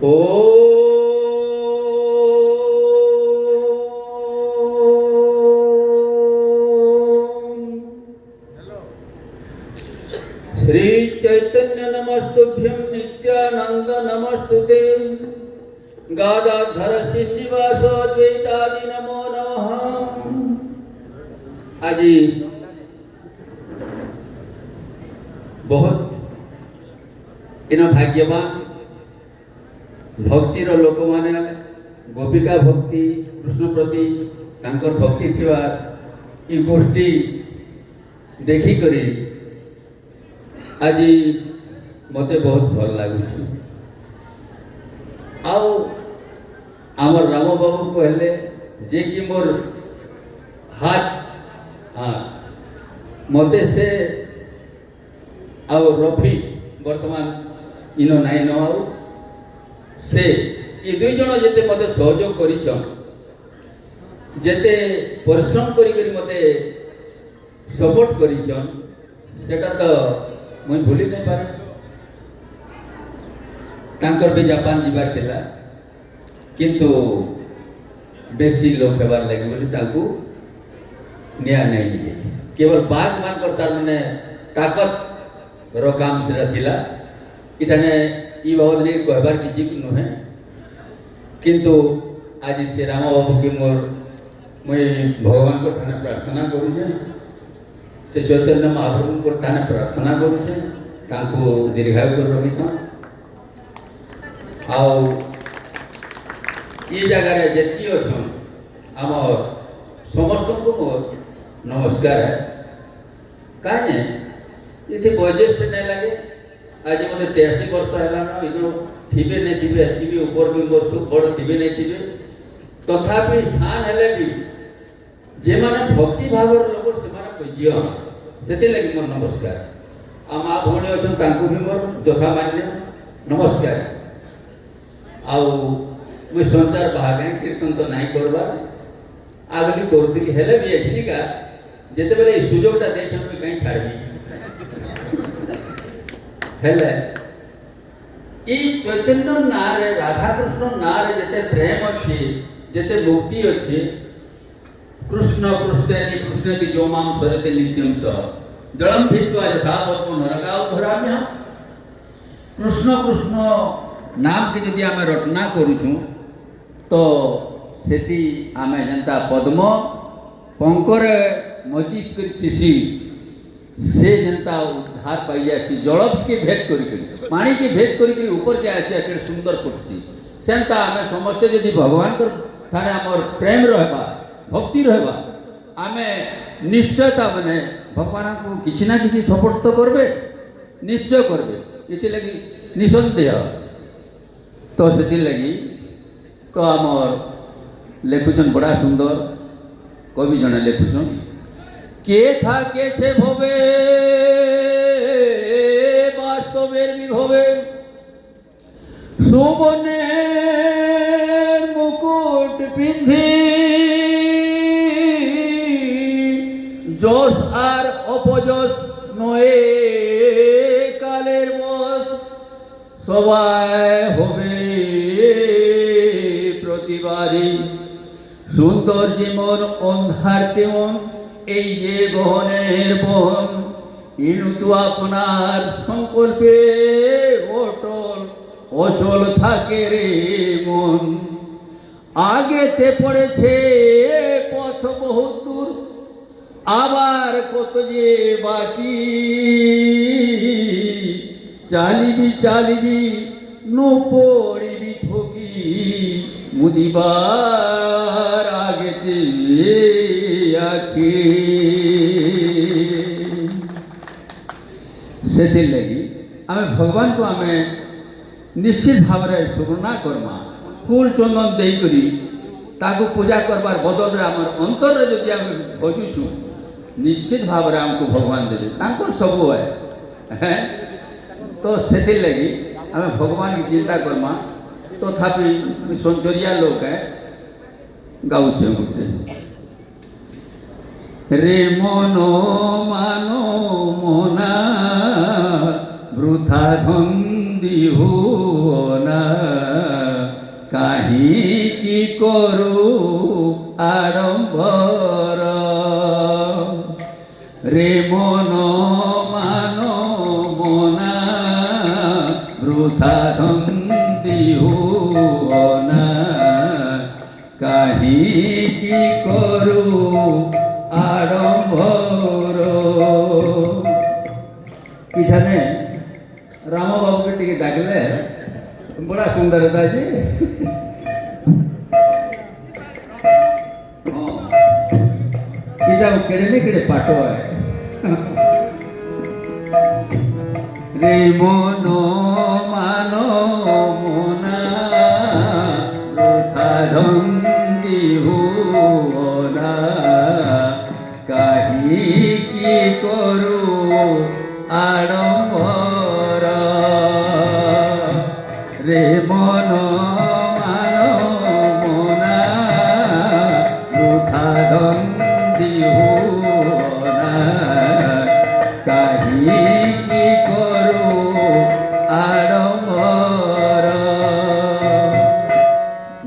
ओ श्री चैतन्य नमस्तुभ्यं नित्यानंद नमस्तुते गादाधर श्रीनिवास अद्वैतादि नमो नमः। आज बहुत इन भाग्यवान भक्तिर लोक माने गोपिका भक्ति कृष्ण प्रति तांकर भक्ति थिवार ई गोष्ठी देखी करी आज मते बहुत भल लगुଛି। आउ आमर राम बाबू कहले जे कि मोर हाथ हाँ मते से आउ रफी वर्तमान इनो नाई न आउ से ये दुई जन जेते मते सहयोग करिछन जेते परिश्रम करी करी मते सपोर्ट करिछन सेटा तो मुझे भूली नहीं पारे। तांकर भी जापान जीवार थिला किंतु बेसी लोक हेबार लागि बोली ताकू निया नहीं लिए केवल बात मान कर तार माने ताकत रो काम से थिला इठाने ई बाबद नहीं कहबार किछि नुहे किंतु आज श्री राम बाबू की मोर मुई भगवान को ठाने प्रार्थना करू जे से चैतन्य महाप्रभु को ठाने प्रार्थना करू जे ताकू दीर्घायु कर रही था। आओ ये जगह रे जेतकी अछन हमर समस्त को मोर नमस्कार है काहे इथे बयोज्येष्ठ नहीं लगे आज मते 83 वर्ष हैला न इनो थिबे नहीं थिबे एतकी भी ऊपर भी मोर तो बड़ थिबे नहीं थिबे तथापि स्थान हेले भी जे माने भक्ति भावर लोक से माने पूज्य सेते लगी मोर नमस्कार। आ मां भोणी अछन तांको भी मोर यथा मान्य नमस्कार। आउ मुझे संचार भागे कीर्तन तो नहीं करवा आगली करूली हेले भी अच्छी का जिते बेले सुजोगटा देछन मुझे कहीं छाड़बी हेले ई चैतन्य नारे राधा कृष्ण नारे जेते प्रेम अछि जेते मुक्ति अछि कृष्ण कृष्णेति कृष्णेति जो माम सरते नित्यं स जलम भित्वा यथा पद्म नरकाव धराम्य। कृष्ण कृष्ण नाम के यदि आम रटना करूँ तो सेति आम जनता पद्म पंकर मजित करी से जनता उद्धार पाई जासी जल के भेद करी पानी के भेद करी ऊपर के आसी एक सुंदर फुटसी सेंता आम समस्ते यदि भगवान ठाने आमर प्रेम रहबा भक्ति रहबा आमे निश्चयता माने भगवान को किसी ना किसी सपोर्ट तो करबे निश्चय करबे इति लगी निसंदेह तो से लगी तो आमर लेखुचन बड़ा सुंदर कवि जने लेखुचन के था के छे भवे वास्तवेर विभवे सुबने मुकुट पिंधि जोश आर अपजोश नए कालेर बस सबाय होबे प्रतिबारी सुंदर जीवन अंधार तेमन এই যে গহনের বন ইনুতু আপনার সংকল্পে অটল অচল থাকে রে মন আগেতে পড়েছে পথ বহুত দূর আবার কত যে বাকি চালিবি চালিবি নো পড়িবি ঠকি মুদিবার আগেতে से लगी आम भगवान को आम निश्चित भाव में सुगुणा करमा फूल चंदन देकरी ताकू पूजा करबार बदल रे आमर अंतर रे जदि आम खोजुछु निश्चित भाव में आमको भगवान देवे तांकर सब है तो से लगी आम भगवान की चिंता करमा तथापि संचरिया लोक है गाउछे गोटे रे मनो मानो मना वृथा धन्दी हो ना করু আড়ম্বর রে মন মান মনা বৃথা ধন্দিও না কাহিকি করু আড়ম্বর। এখানে রামবাবুকে টিকে ডাকলে বড়া সুন্দর হতা যে এটা কেড়ে নে কেড়ে পাটো হয় রে মন মান মনা বৃথা ধন্দিও না কাহিকি করু আড়ম্বর রে মন মান মনা বৃথা ধন্দিও না কাহিকি করু আড়ম্বর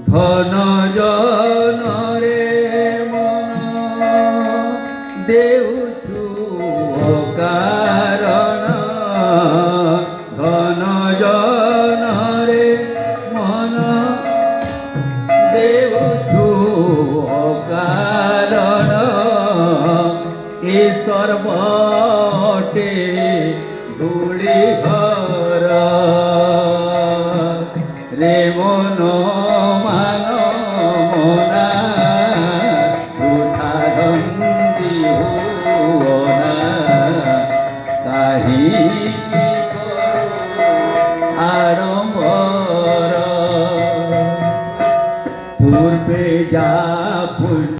ধন জন রে মন দেউছু কারণ ধন জন রে মন দেউছু কারণ এ সর্বটে ধূলি ঘর রে মন মান মনা বৃথা ধন্দিও না কাহিকি করু আড়ম্বর পূর্বে যা